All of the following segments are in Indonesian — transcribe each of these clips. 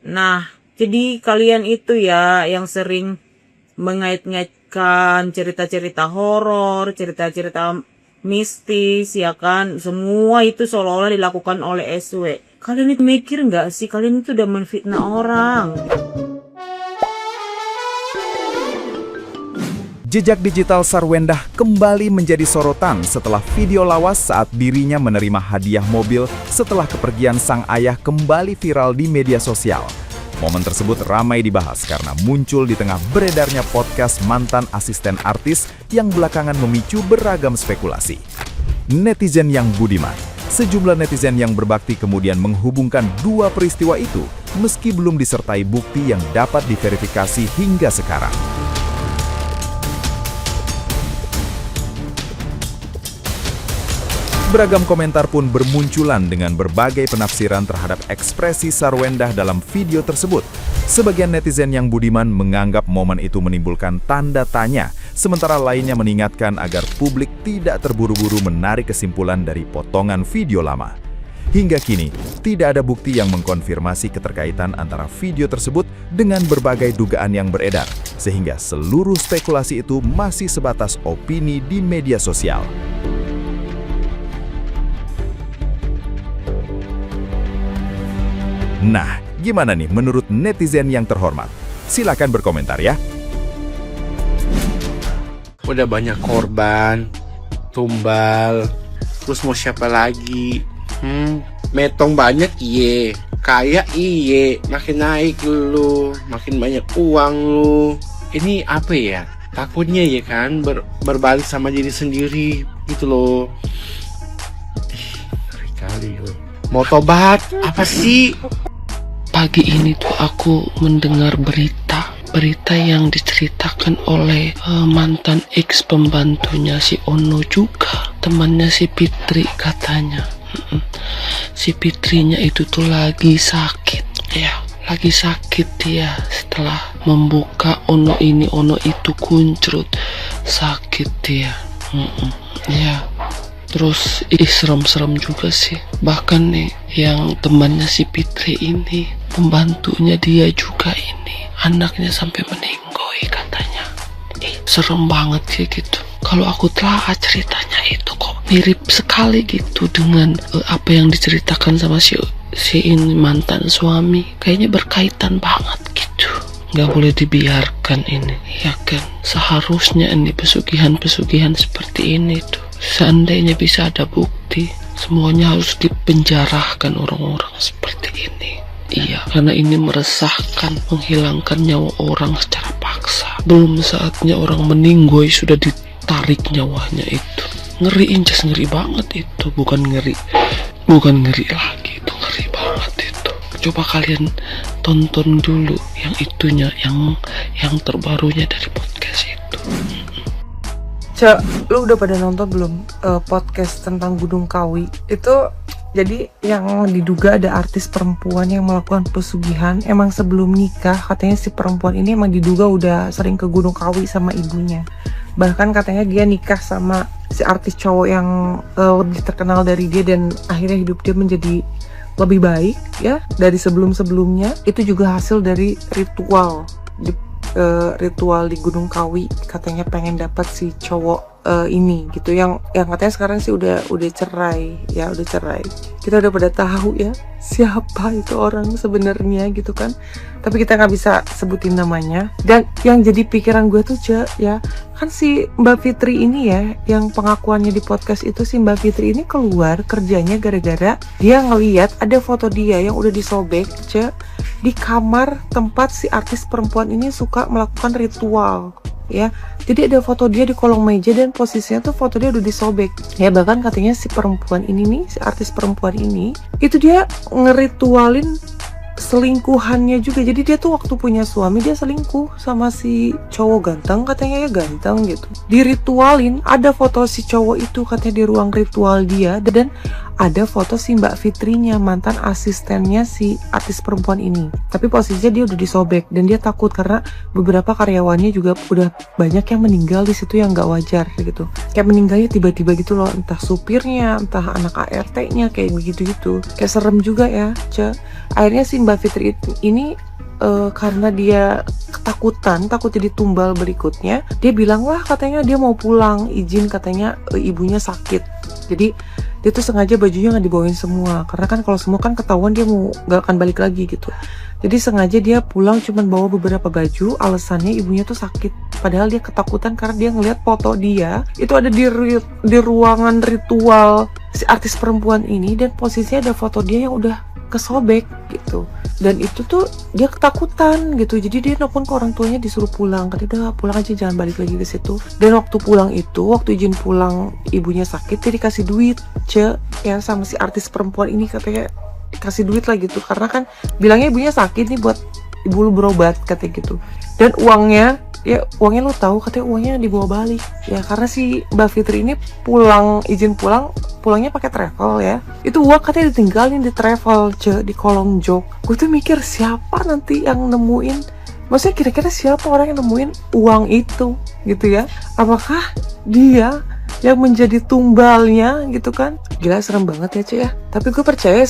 Nah, jadi kalian itu ya yang sering mengait-ngaitkan cerita-cerita horor, cerita-cerita mistis, ya kan? Semua itu seolah-olah dilakukan oleh SW. Kalian itu mikir nggak sih? Kalian itu udah menfitnah orang. Jejak digital Sarwendah kembali menjadi sorotan setelah video lawas saat dirinya menerima hadiah mobil setelah kepergian sang ayah kembali viral di media sosial. Momen tersebut ramai dibahas karena muncul di tengah beredarnya podcast mantan asisten artis yang belakangan memicu beragam spekulasi. Netizen yang budiman. Sejumlah netizen yang berbakti kemudian menghubungkan dua peristiwa itu meski belum disertai bukti yang dapat diverifikasi hingga sekarang. Beragam komentar pun bermunculan dengan berbagai penafsiran terhadap ekspresi Sarwendah dalam video tersebut. Sebagian netizen yang budiman menganggap momen itu menimbulkan tanda tanya, sementara lainnya mengingatkan agar publik tidak terburu-buru menarik kesimpulan dari potongan video lama. Hingga kini, tidak ada bukti yang mengkonfirmasi keterkaitan antara video tersebut dengan berbagai dugaan yang beredar, sehingga seluruh spekulasi itu masih sebatas opini di media sosial. Nah, gimana nih menurut netizen yang terhormat? Silakan berkomentar ya. Udah banyak korban, tumbal, terus mau siapa lagi? Metong banyak iye, kaya iye, makin naik lu, makin banyak uang lu. Ini apa ya? Takutnya ya kan berbalik sama diri sendiri gitu loh. Ngeri kali lu. Mau tobat apa sih? Pagi ini tuh aku mendengar berita yang diceritakan oleh mantan ex pembantunya si Ono juga, temannya si Fitri katanya. Si Fitrinya itu tuh lagi sakit, ya, lagi sakit dia setelah membuka Ono ini Ono itu kuncrut, sakit dia. Ya. Terus serem-serem juga sih. Bahkan nih yang temannya si Fitri ini, pembantunya dia juga ini, anaknya sampai meninggoy katanya. Serem banget sih gitu. Kalau aku telah ceritanya itu kok mirip sekali gitu dengan apa yang diceritakan sama si ini mantan suami. Kayaknya berkaitan banget gitu. Nggak boleh dibiarkan ini, ya kan? Seharusnya ini pesugihan-pesugihan seperti ini tuh, seandainya bisa ada bukti, semuanya harus dipenjarakan orang-orang seperti ini. Iya, karena ini meresahkan, menghilangkan nyawa orang secara paksa. Belum saatnya orang meninggoy sudah ditarik nyawanya itu. Ngeri, Inces, ngeri banget itu. Bukan ngeri lagi, itu ngeri banget itu. Coba kalian tonton dulu yang itunya, yang terbarunya dari podcast itu. Cak, lu udah pada nonton belum podcast tentang Gunung Kawi? Itu jadi yang diduga ada artis perempuan yang melakukan pesugihan. Emang sebelum nikah katanya si perempuan ini emang diduga udah sering ke Gunung Kawi sama ibunya. Bahkan katanya dia nikah sama si artis cowok yang lebih terkenal dari dia, dan akhirnya hidup dia menjadi lebih baik ya dari sebelum-sebelumnya. Itu juga hasil dari ritual di Gunung Kawi. Katanya pengen dapat si cowok ini gitu, yang katanya sekarang sih udah cerai ya, udah cerai. Kita udah pada tahu ya siapa itu orang sebenarnya gitu kan, tapi kita nggak bisa sebutin namanya. Dan yang jadi pikiran gue tuh ya kan si Mbak Fitri ini ya, yang pengakuannya di podcast itu, si Mbak Fitri ini keluar kerjanya gara-gara dia ngeliat ada foto dia yang udah disobek di kamar tempat si artis perempuan ini suka melakukan ritual ya. Jadi ada foto dia di kolong meja dan posisinya tuh foto dia udah disobek ya. Bahkan katanya si perempuan ini nih, si artis perempuan ini itu dia ngeritualin selingkuhannya juga. Jadi dia tuh waktu punya suami dia selingkuh sama si cowok ganteng, katanya ya ganteng gitu. Diritualin, ada foto si cowok itu katanya di ruang ritual dia, dan ada foto si Mbak Fitrinya, mantan asistennya si artis perempuan ini. Tapi posisinya dia udah disobek dan dia takut karena beberapa karyawannya juga udah banyak yang meninggal di situ yang nggak wajar gitu. Kayak meninggalnya tiba-tiba gitu loh, entah supirnya, entah anak ART-nya kayak begitu gitu. Kayak serem juga ya, Akhirnya si Mbak Fitri ini karena dia ketakutan, takut jadi tumbal berikutnya, dia bilang lah katanya dia mau pulang, izin katanya ibunya sakit. Jadi dia tuh sengaja bajunya nggak dibawain semua, karena kan kalau semua kan ketahuan dia mau nggak akan balik lagi gitu. Jadi sengaja dia pulang cuman bawa beberapa baju, alasannya ibunya tuh sakit. Padahal dia ketakutan karena dia ngeliat foto dia itu ada di ruangan ritual si artis perempuan ini, dan posisinya ada foto dia yang udah kesobek gitu. Dan itu tuh dia ketakutan gitu, jadi dia nelfon ke orang tuanya disuruh pulang, katanya udah pulang aja, jangan balik lagi ke situ. Dan waktu pulang itu, waktu izin pulang ibunya sakit, dia dikasih duit ya sama si artis perempuan ini, katanya dikasih duit lah gitu, karena kan bilangnya ibunya sakit nih buat ibu lu berobat katanya gitu. Dan uangnya lu tahu, katanya uangnya dibawa balik ya, karena si Mbak Fitri ini izin pulangnya pakai travel ya. Itu uang katanya ditinggalin di travel di kolong jok. Gue tuh mikir siapa nanti yang nemuin, maksudnya kira-kira siapa orang yang nemuin uang itu gitu ya. Apakah dia yang menjadi tumbalnya gitu kan? Gila, serem banget ya ya. Tapi gue percaya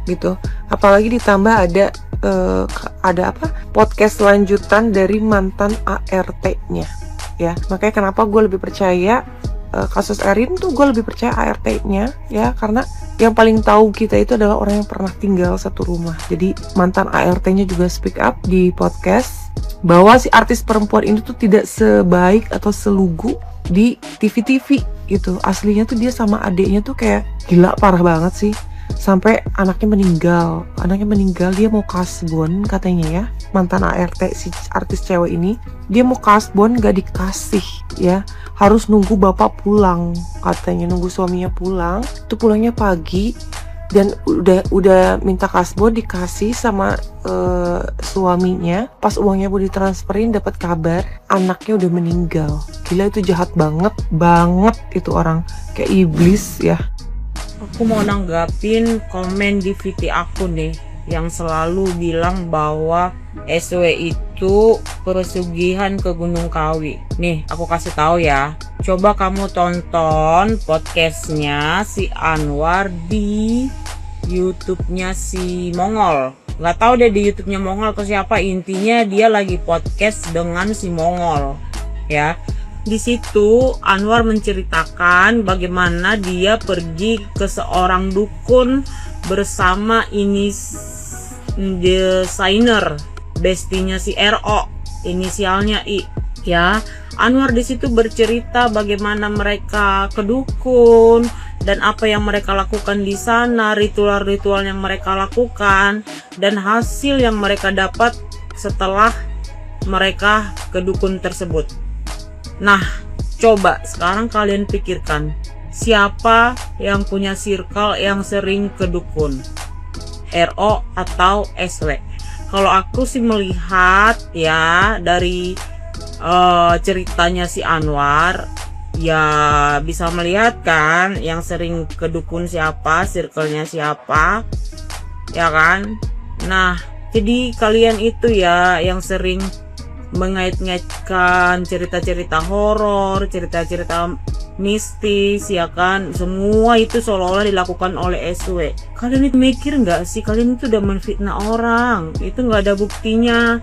gitu, apalagi ditambah ada podcast lanjutan dari mantan ART-nya ya. Makanya kenapa gue lebih percaya kasus Erin tuh, gue lebih percaya ART-nya ya, karena yang paling tahu kita itu adalah orang yang pernah tinggal satu rumah. Jadi mantan ART-nya juga speak up di podcast bahwa si artis perempuan ini tuh tidak sebaik atau selugu di TV-TV gitu. Aslinya tuh dia sama adiknya tuh kayak gila, parah banget sih. Sampai anaknya meninggal, dia mau kasbon katanya ya, mantan ART si artis cewek ini, dia mau kasbon gak dikasih ya, harus nunggu bapak pulang katanya, nunggu suaminya pulang. Itu pulangnya pagi dan udah minta kasbon, dikasih sama suaminya. Pas uangnya mau ditransferin, dapat kabar anaknya udah meninggal. Gila, itu jahat banget itu orang, kayak iblis ya. Aku mau nanggapin komen di VT aku nih, yang selalu bilang bahwa SW itu pesugihan ke Gunung Kawi. Nih, aku kasih tahu ya. Coba kamu tonton podcastnya si Anwar di YouTube-nya si Mongol. Nggak tahu deh di YouTube-nya Mongol atau siapa. Intinya dia lagi podcast dengan si Mongol, ya. Di situ Anwar menceritakan bagaimana dia pergi ke seorang dukun bersama desainer bestinya si RO, inisialnya I. Ya, Anwar di situ bercerita bagaimana mereka ke dukun dan apa yang mereka lakukan di sana, ritual-ritual yang mereka lakukan, dan hasil yang mereka dapat setelah mereka ke dukun tersebut. Nah, coba sekarang kalian pikirkan, siapa yang punya circle yang sering ke dukun? RO atau SW? Kalau aku sih melihat ya dari ceritanya si Anwar, ya bisa melihat kan yang sering ke dukun siapa, circle-nya siapa, ya kan? Nah, jadi kalian itu ya yang sering mengait-ngaitkan cerita-cerita horor, cerita-cerita mistis, ya kan, semua itu seolah-olah dilakukan oleh SW. Kalian itu mikir nggak sih, kalian itu udah menfitnah orang, itu nggak ada buktinya.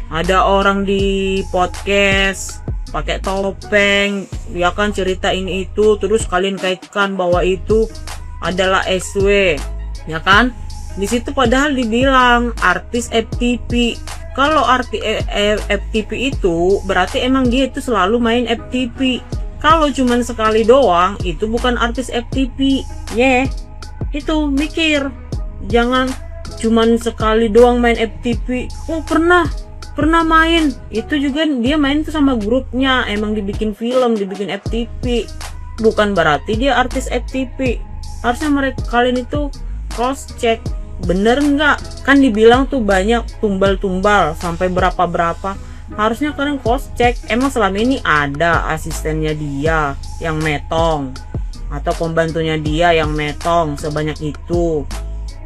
Ada orang di podcast pakai topeng, ya kan, cerita ini itu, terus kalian kaitkan bahwa itu adalah SW, ya kan? Di situ padahal dibilang artis FTP. Kalau FTP itu berarti emang dia itu selalu main FTP. Kalau cuman sekali doang, itu bukan artis FTP. Itu mikir, jangan cuman sekali doang main FTP. Oh, pernah main. Itu juga dia main tuh sama grupnya, emang dibikin film, dibikin FTP. Bukan berarti dia artis FTP. Harusnya kalian itu cross check, bener nggak? Kan dibilang tuh banyak tumbal-tumbal sampai berapa-berapa. Harusnya kalian cross check, emang selama ini ada asistennya dia yang metong, atau pembantunya dia yang metong sebanyak itu.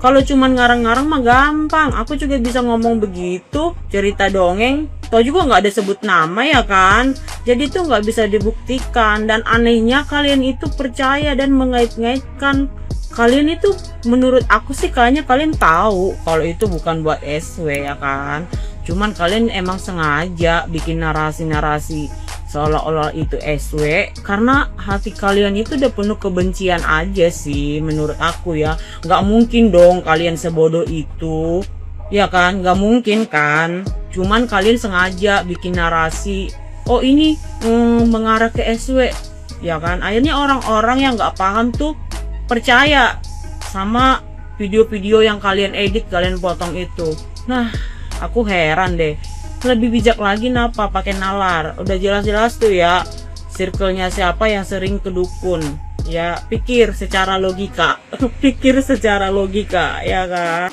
Kalau cuman ngarang-ngarang mah gampang, aku juga bisa ngomong begitu, cerita dongeng, toh juga nggak ada sebut nama ya kan, jadi itu nggak bisa dibuktikan. Dan anehnya kalian itu percaya dan mengait-ngaitkan. Kalian itu, menurut aku sih kayaknya kalian tahu kalau itu bukan buat SW ya kan, cuman kalian emang sengaja bikin narasi-narasi seolah-olah itu SW karena hati kalian itu udah penuh kebencian aja sih menurut aku ya. Nggak mungkin dong kalian sebodoh itu ya kan, nggak mungkin kan, cuman kalian sengaja bikin narasi oh ini mengarah ke SW ya kan. Akhirnya orang-orang yang nggak paham tuh percaya sama video-video yang kalian edit, kalian potong itu. Nah, aku heran deh. Lebih bijak lagi napa pakai nalar. Udah jelas-jelas tuh ya circle-nya siapa yang sering ke dukun. Ya, pikir secara logika. Pikir secara logika ya kan.